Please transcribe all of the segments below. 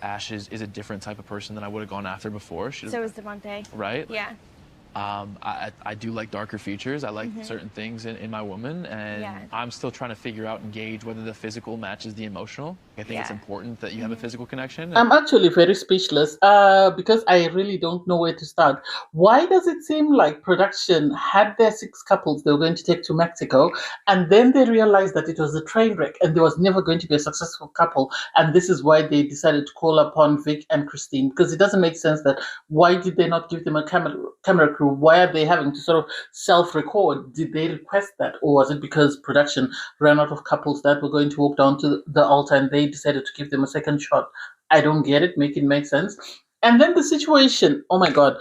Ash is a different type of person than I would have gone after before. So is Devonte. Right? Yeah. I do like darker features. I like certain things in my woman, and I'm still trying to figure out and gauge whether the physical matches the emotional. I think it's important that you have a physical connection. I'm actually very speechless because I really don't know where to start. Why does it seem like production had their 6 couples they were going to take to Mexico, and then they realized that it was a train wreck and there was never going to be a successful couple, and this is why they decided to call upon Vic and Christine? Because it doesn't make sense that why did they not give them a camera crew? Why are they having to sort of self-record? Did they request that, or was it because production ran out of couples that were going to walk down to the altar and they decided to give them a second shot? I don't get it. Make it make sense. And then the situation, oh my God,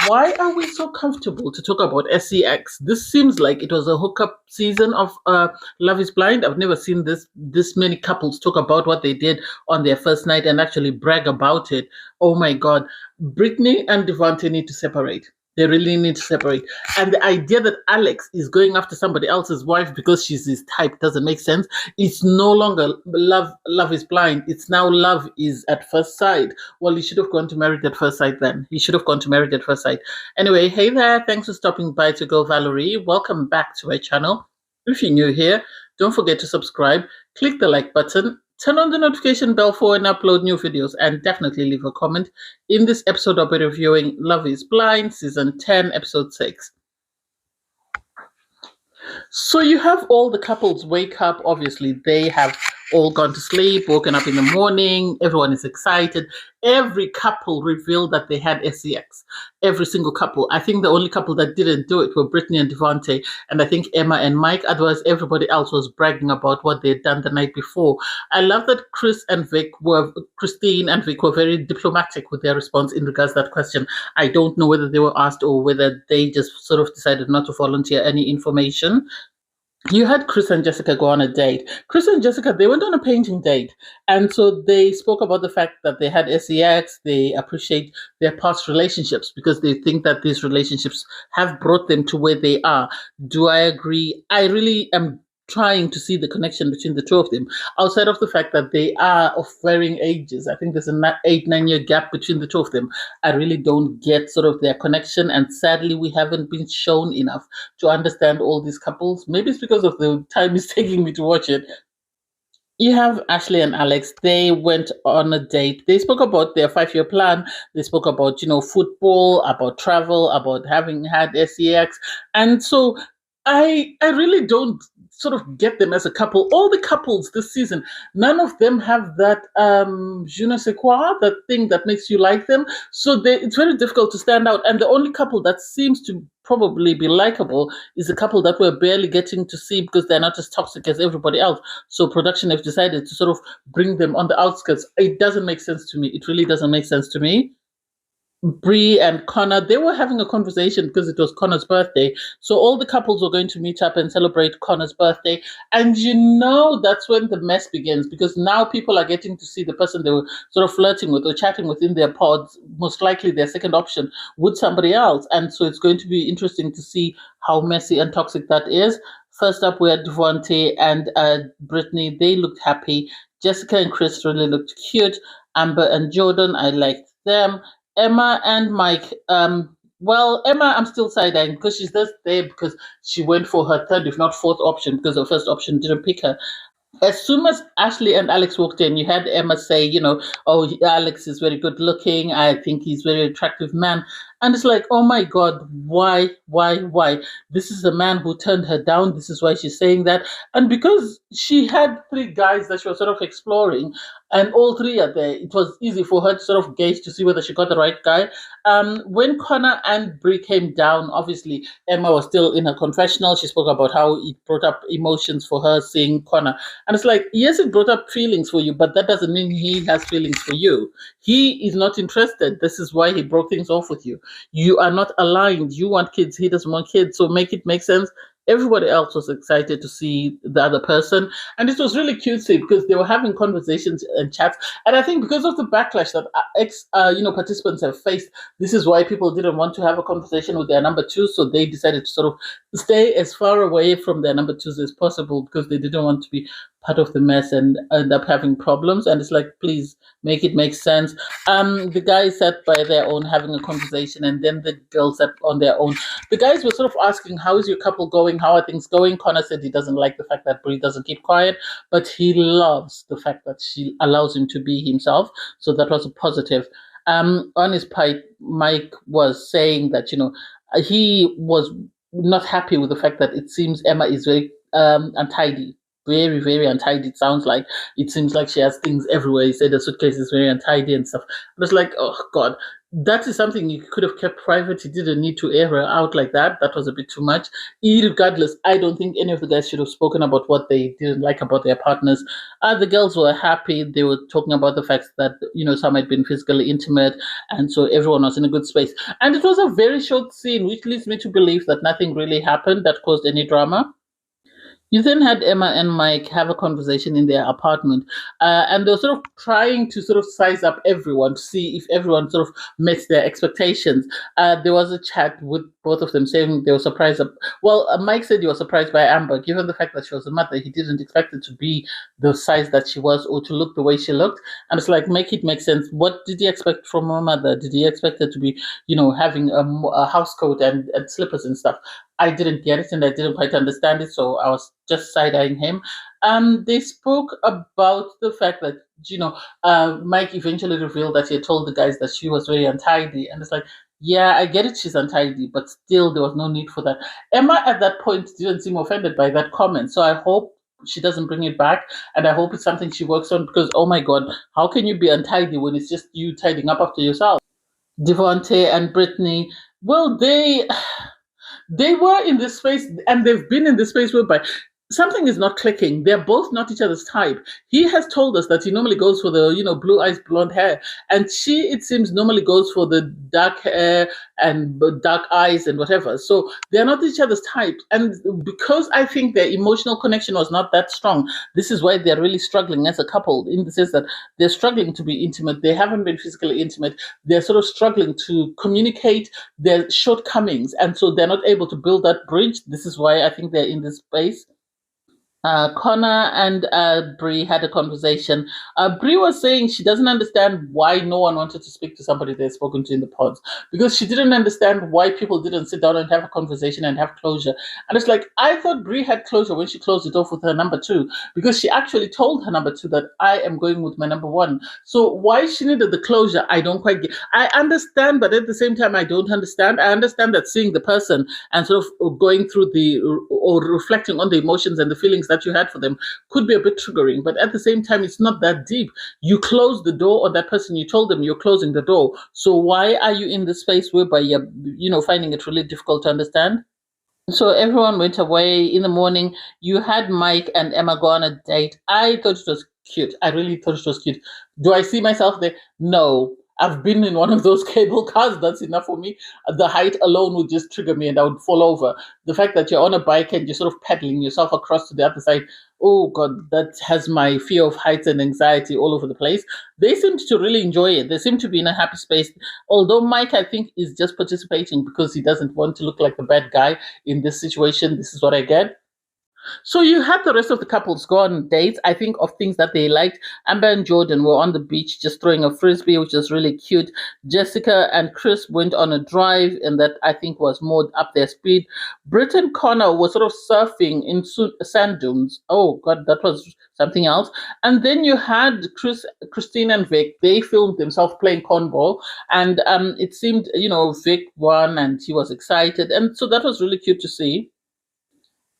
why are we so comfortable to talk about SEX? This seems like it was a hookup season of Love is Blind. I've never seen this many couples talk about what they did on their first night and actually brag about it. Oh my God, Britney and Devonte need to separate. They really need to separate. And the idea that Alex is going after somebody else's wife because she's his type doesn't make sense. It's no longer love is blind. It's now love is at first sight. Well, he should have gone to Married at First Sight then. He should have gone to Married at First Sight. Anyway, hey there. Thanks for stopping by to go, Valerie. Welcome back to my channel. If you're new here, don't forget to subscribe. Click the like button. Turn on the notification bell for when I upload new videos, and definitely leave a comment. In this episode, I'll be reviewing Love is Blind, Season 10, Episode 6. So you have all the couples wake up. Obviously, they have all gone to sleep, woken up in the morning. Everyone is excited. Every couple revealed that they had SEX. Every single couple. I think the only couple that didn't do it were Britney and Devonte, and I think Emma and Mike. Otherwise, everybody else was bragging about what they'd done the night before. I love that Christine and Vic were very diplomatic with their response in regards to that question. I don't know whether they were asked or whether they just sort of decided not to volunteer any information. You had Chris and Jessica go on a date. Chris and Jessica, they went on a painting date. And so they spoke about the fact that they had SEX. They appreciate their past relationships because they think that these relationships have brought them to where they are. Do I agree? I really am trying to see the connection between the two of them, outside of the fact that they are of varying ages. I think there's an 8-9 year gap between the two of them. I really don't get sort of their connection, and sadly we haven't been shown enough to understand all these couples. Maybe it's because of the time it's taking me to watch it. You have Ashley and Alex. They went on a date. They spoke about their 5-year plan. They spoke about, football, about travel, about having had SEX. And so I really don't sort of get them as a couple. All the couples this season, none of them have that je ne sais quoi, that thing that makes you like them. So it's very difficult to stand out. And the only couple that seems to probably be likable is a couple that we're barely getting to see because they're not as toxic as everybody else. So production have decided to sort of bring them on the outskirts. It doesn't make sense to me. It really doesn't make sense to me. Bree and Connor, they were having a conversation because it was Connor's birthday. So all the couples were going to meet up and celebrate Connor's birthday. And that's when the mess begins, because now people are getting to see the person they were sort of flirting with or chatting with in their pods, most likely their second option, with somebody else. And so it's going to be interesting to see how messy and toxic that is. First up, we had Devonte and Britney. They looked happy. Jessica and Chris really looked cute. Amber and Jordan, I liked them. Emma and Mike. Emma, I'm still side-eyeing because she's just there because she went for her third, if not fourth option, because her first option didn't pick her. As soon as Ashley and Alex walked in, you had Emma say, oh, Alex is very good looking. I think he's a very attractive man. And it's like, oh my God, why? This is a man who turned her down. This is why she's saying that. And because she had 3 guys that she was sort of exploring, and all 3 are there, it was easy for her to sort of gauge to see whether she got the right guy. When Connor and Brie came down, obviously Emma was still in her confessional. She spoke about how it brought up emotions for her seeing Connor. And it's like, yes, it brought up feelings for you, but that doesn't mean he has feelings for you. He is not interested. This is why he broke things off with you. You are not aligned. You want kids. He doesn't want kids. So make it make sense. Everybody else was excited to see the other person. And it was really cutesy because they were having conversations and chats. And I think because of the backlash that participants have faced, this is why people didn't want to have a conversation with their number 2. So they decided to sort of stay as far away from their number 2s as possible because they didn't want to be part of the mess and end up having problems. And it's like, please make it make sense. The guys sat by their own having a conversation, and then the girls sat on their own. The guys were sort of asking, how is your couple going? How are things going? Connor said he doesn't like the fact that Brie doesn't keep quiet, but he loves the fact that she allows him to be himself. So that was a positive. On his part, Mike was saying that, he was not happy with the fact that it seems Emma is very untidy, very, very untidy. It seems like she has things everywhere. He said the suitcase is very untidy and stuff. I was like, oh God, that is something you could have kept private. You didn't need to air her out like that. That was a bit too much. Regardless, I don't think any of the guys should have spoken about what they didn't like about their partners. The girls were happy. They were talking about the fact that, some had been physically intimate, and so everyone was in a good space. And it was a very short scene, which leads me to believe that nothing really happened that caused any drama. You then had Emma and Mike have a conversation in their apartment, and they were sort of trying to sort of size up everyone to see if everyone sort of met their expectations. There was a chat with both of them saying they were surprised. Well, Mike said he was surprised by Amber, given the fact that she was a mother. He didn't expect it to be the size that she was or to look the way she looked. And it's like, make it make sense. What did he expect from her mother? Did he expect her to be, having a house coat and slippers and stuff? I didn't get it and I didn't quite understand it, so I was just side eyeing him. They spoke about the fact that, Mike eventually revealed that he had told the guys that she was very untidy. And it's like, yeah, I get it, she's untidy, but still, there was no need for that. Emma at that point didn't seem offended by that comment, so I hope she doesn't bring it back, and I hope it's something she works on because, oh my God, how can you be untidy when it's just you tidying up after yourself? Devonte and Britney, well, they were in this space and they've been in this space whereby something is not clicking. They're both not each other's type. He has told us that he normally goes for the, blue eyes, blonde hair. And she, it seems, normally goes for the dark hair and dark eyes and whatever. So they're not each other's type. And because I think their emotional connection was not that strong, this is why they're really struggling as a couple, in the sense that they're struggling to be intimate. They haven't been physically intimate. They're sort of struggling to communicate their shortcomings. And so they're not able to build that bridge. This is why I think they're in this space. Connor and Brie had a conversation. Brie was saying she doesn't understand why no one wanted to speak to somebody they'd spoken to in the pods, because she didn't understand why people didn't sit down and have a conversation and have closure. And it's like, I thought Brie had closure when she closed it off with her number two, because she actually told her number two that I am going with my number one. So why she needed the closure, I don't quite get. I understand, but at the same time, I don't understand. I understand that seeing the person and sort of going through or reflecting on the emotions and the feelings that you had for them could be a bit triggering, but at the same time, it's not that deep. You close the door on that person, you told them you're closing the door. So why are you in the space whereby you're, finding it really difficult to understand? So everyone went away in the morning. You had Mike and Emma go on a date. I thought it was cute. I really thought it was cute. Do I see myself there? No. I've been in one of those cable cars. That's enough for me. The height alone would just trigger me and I would fall over. The fact that you're on a bike and you're sort of pedaling yourself across to the other side, oh God, that has my fear of heights and anxiety all over the place. They seem to really enjoy it. They seem to be in a happy space. Although Mike, I think, is just participating because he doesn't want to look like the bad guy in this situation. This is what I get. So you had the rest of the couples go on dates, I think, of things that they liked. Amber and Jordan were on the beach just throwing a frisbee, which was really cute. Jessica and Chris went on a drive, and that I think was more up their speed. Britt and Connor were sort of surfing in sand dunes. Oh God, that was something else. And then you had Christine and Vic. They filmed themselves playing cornball, and it seemed, Vic won and he was excited, and so that was really cute to see.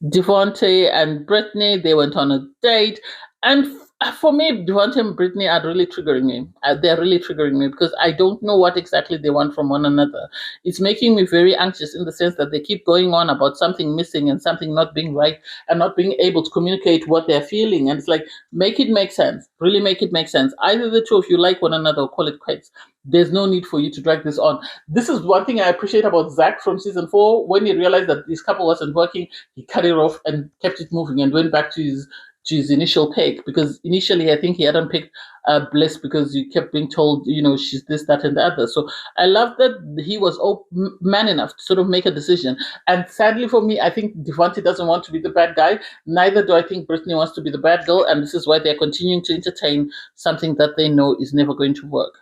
Devonte and Britney, they went on a date. And for me, Devonte and Britney are really triggering me. They're really triggering me because I don't know what exactly they want from one another. It's making me very anxious in the sense that they keep going on about something missing and something not being right and not being able to communicate what they're feeling. And it's like, make it make sense. Really make it make sense. Either the two of you like one another or call it quits. There's no need for you to drag this on. This is one thing I appreciate about Zach from season 4. When he realized that this couple wasn't working, he cut it off and kept it moving and went back to his to his initial pick, because initially I think he hadn't picked Bliss because you kept being told, she's this, that, and the other. So I love that he was man enough to sort of make a decision. And sadly for me, I think Devonte doesn't want to be the bad guy. Neither do I think Britney wants to be the bad girl. And this is why they're continuing to entertain something that they know is never going to work.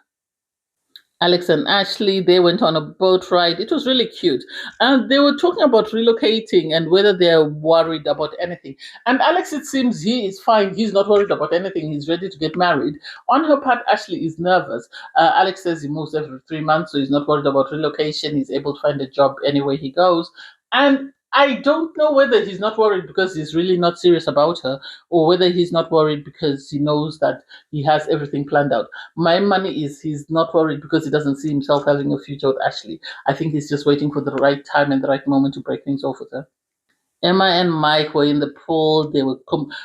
Alex and Ashley, they went on a boat ride. It was really cute. And they were talking about relocating and whether they're worried about anything. And Alex, it seems he is fine. He's not worried about anything. He's ready to get married. On her part, Ashley is nervous. Alex says he moves every 3 months, so he's not worried about relocation. He's able to find a job anywhere he goes. And I don't know whether he's not worried because he's really not serious about her, or whether he's not worried because he knows that he has everything planned out. My money is he's not worried because he doesn't see himself having a future with Ashley. I think he's just waiting for the right time and the right moment to break things off with her. Emma and Mike were in the pool. They were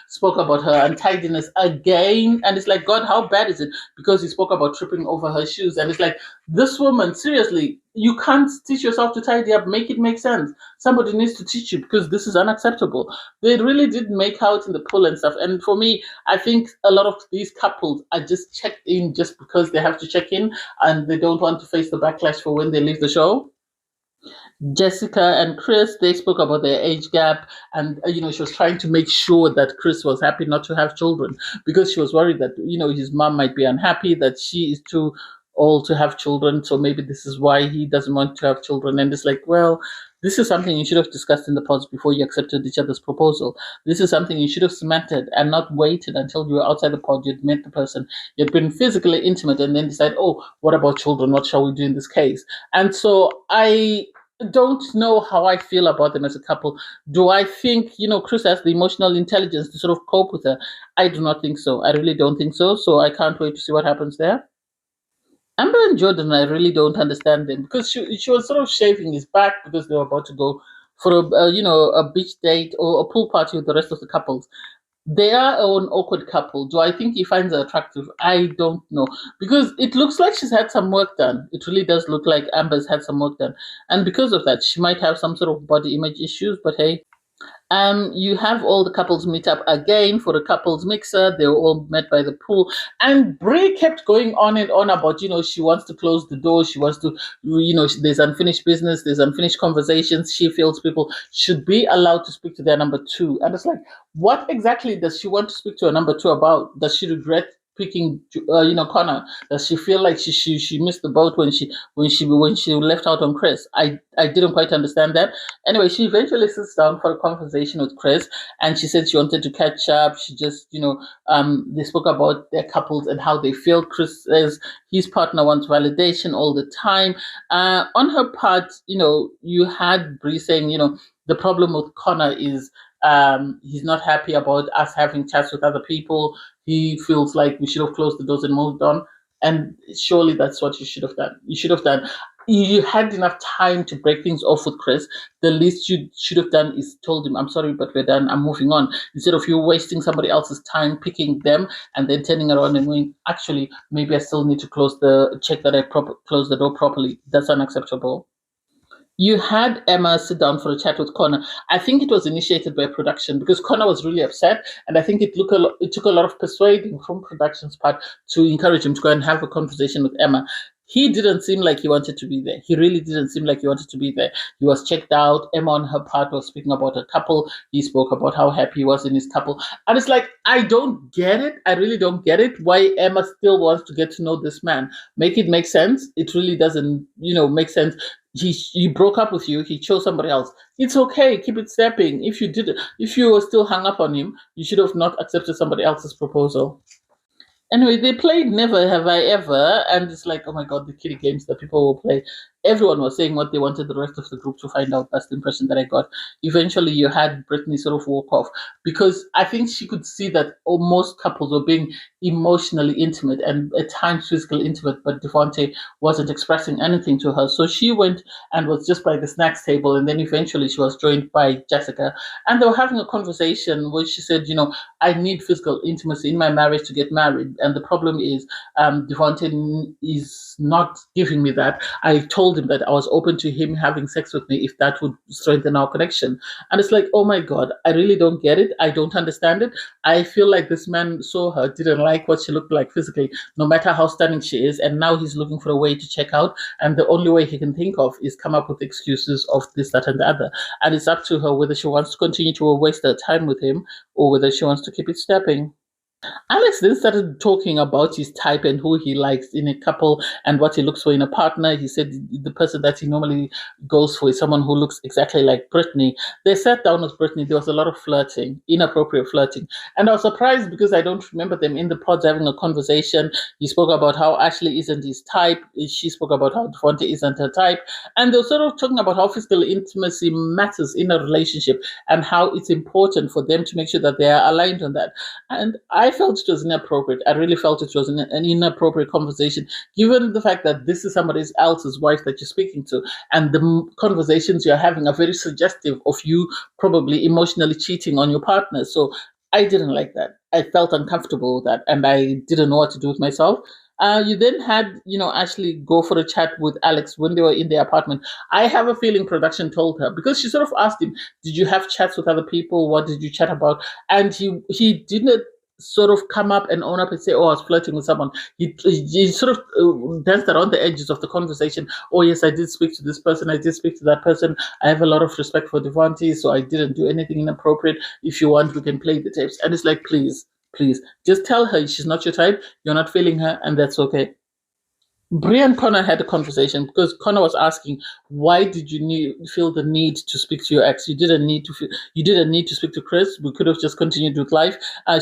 spoke about her untidiness again, and it's like, God, how bad is it? Because he spoke about tripping over her shoes, and it's like, this woman, seriously, you can't teach yourself to tidy up. Make it make sense. Somebody needs to teach you because this is unacceptable. They really did make out in the pool and stuff, and for me, I think a lot of these couples are just checked in just because they have to check in, and they don't want to face the backlash for when they leave the show. Jessica and Chris, they spoke about their age gap, and she was trying to make sure that Chris was happy not to have children because she was worried that his mom might be unhappy that she is too old to have children, so maybe this is why he doesn't want to have children. And it's like, well, this is something you should have discussed in the pods before you accepted each other's proposal. This is something you should have cemented and not waited until you were outside the pod, you'd met the person, you'd been physically intimate, and then decide, oh, what about children? What shall we do in this case? And so I don't know how I feel about them as a couple. Do I think, Chris has the emotional intelligence to sort of cope with her? I do not think so. I really don't think so. So I can't wait to see what happens there. Amber and Jordan, I really don't understand them because she was sort of shaving his back because they were about to go for a beach date or a pool party with the rest of the couples. They are an awkward couple. Do I think he finds her attractive? I don't know. Because it looks like she's had some work done. It really does look like Amber's had some work done. And because of that, she might have some sort of body image issues, but hey. You have all the couples meet up again for a couples mixer. They were all met by the pool. And Brie kept going on and on about, she wants to close the door. She wants to, there's unfinished business. There's unfinished conversations. She feels people should be allowed to speak to their number two. And it's like, what exactly does she want to speak to a number two about? Does she regret picking Connor? Does she feel like she missed the boat when she left out on Chris? I didn't quite understand that. Anyway, she eventually sits down for a conversation with Chris, and she said she wanted to catch up. She just they spoke about their couples and how they feel. Chris says his partner wants validation all the time. On her part, you had Bree saying, the problem with Connor is he's not happy about us having chats with other people. He feels like we should have closed the doors and moved on. And surely that's what you should have done. You had enough time to break things off with Chris. The least you should have done is told him, I'm sorry, but we're done. I'm moving on. Instead of you wasting somebody else's time picking them and then turning around and going, actually, maybe I still need to check that I close the door properly. That's unacceptable. You had Emma sit down for a chat with Connor. I think it was initiated by production because Connor was really upset, and I think it took a lot of persuading from production's part to encourage him to go and have a conversation with Emma. He didn't seem like he wanted to be there. He really didn't seem like he wanted to be there. He was checked out. Emma, on her part, was speaking about a couple. He spoke about how happy he was in his couple. And it's like, I don't get it. I really don't get it. Why Emma still wants to get to know this man. Make it make sense. It really doesn't, make sense. He broke up with you. He chose somebody else. It's okay. Keep it stepping. If you were still hung up on him, you should have not accepted somebody else's proposal. Anyway, they played Never Have I Ever, and it's like, oh my God, the kiddie games that people will play. Everyone was saying what they wanted the rest of the group to find out. That's the impression that I got. Eventually, you had Britney sort of walk off because I think she could see that most couples were being emotionally intimate and at times physically intimate, but Devonte wasn't expressing anything to her. So she went and was just by the snacks table, and then eventually she was joined by Jessica, and they were having a conversation where she said, I need physical intimacy in my marriage to get married. And the problem is, Devonte is not giving me that. I told him that I was open to him having sex with me if that would strengthen our connection. And it's like, oh my God, I really don't get it. I don't understand it. I feel like this man saw her, didn't like what she looked like physically, no matter how stunning she is. And now he's looking for a way to check out. And the only way he can think of is come up with excuses of this, that, and the other. And it's up to her whether she wants to continue to waste her time with him or whether she wants to keep it stepping. Alex then started talking about his type and who he likes in a couple and what he looks for in a partner. He said the person that he normally goes for is someone who looks exactly like Britney. They sat down with Britney. There was a lot of flirting, inappropriate flirting. And I was surprised because I don't remember them in the pods having a conversation. He spoke about how Ashley isn't his type. She spoke about how Devonte isn't her type. And they were sort of talking about how physical intimacy matters in a relationship and how it's important for them to make sure that they are aligned on that. And I felt it was inappropriate. I really felt it was an inappropriate conversation, given the fact that this is somebody else's wife that you're speaking to, and the conversations you're having are very suggestive of you probably emotionally cheating on your partner. So I didn't like that. I felt uncomfortable with that, and I didn't know what to do with myself. You then had, Ashley go for a chat with Alex when they were in their apartment. I have a feeling production told her because she sort of asked him, "Did you have chats with other people? What did you chat about?" And he didn't sort of come up and own up and say, "Oh, I was flirting with someone." He sort of danced around the edges of the conversation. "Oh, yes, I did speak to this person. I did speak to that person. I have a lot of respect for Devonte, so I didn't do anything inappropriate. If you want, we can play the tapes." And it's like, please, please, just tell her she's not your type. You're not feeling her, and that's okay. Brie and Connor had a conversation because Connor was asking, "Why did you feel the need to speak to your ex? You didn't need to speak to Chris. We could have just continued with life."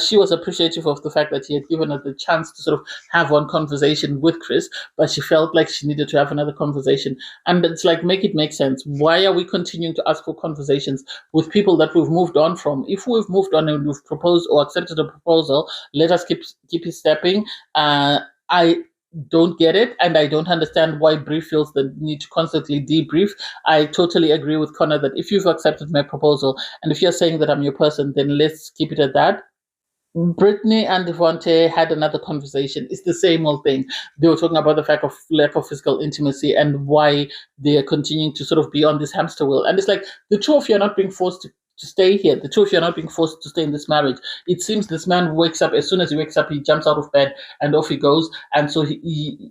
She was appreciative of the fact that he had given her the chance to sort of have one conversation with Chris, but she felt like she needed to have another conversation. And it's like, make it make sense. Why are we continuing to ask for conversations with people that we've moved on from? If we've moved on and we've proposed or accepted a proposal, let us keep it stepping. I don't get it, and I don't understand why Brie feels the need to constantly debrief. I totally agree with Connor that if you've accepted my proposal and if you're saying that I'm your person, then let's keep it at that. Brittany and Devonte had another conversation. It's the same old thing. They were talking about the fact of lack of physical intimacy and why they are continuing to sort of be on this hamster wheel. And it's like the two of you are not being forced to stay here. The two of you are not being forced to stay in this marriage. It seems this man wakes up, as soon as he wakes up, he jumps out of bed and off he goes. And so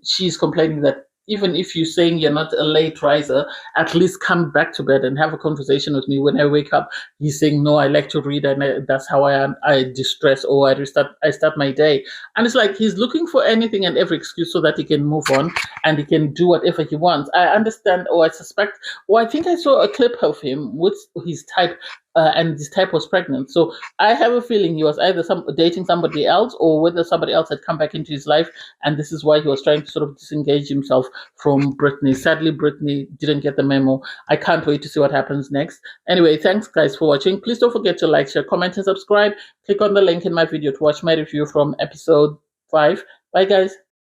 she's complaining that even if you're saying you're not a late riser, at least come back to bed and have a conversation with me when I wake up. He's saying, "No, I like to read, and that's how I distress or I start my day." And it's like he's looking for anything and every excuse so that he can move on and he can do whatever he wants. I understand, or I suspect, or I think I saw a clip of him with his type. And this type was pregnant. So I have a feeling he was either dating somebody else or whether somebody else had come back into his life. And this is why he was trying to sort of disengage himself from Britney. Sadly, Britney didn't get the memo. I can't wait to see what happens next. Anyway, thanks guys for watching. Please don't forget to like, share, comment, and subscribe. Click on the link in my video to watch my review from episode 5. Bye guys.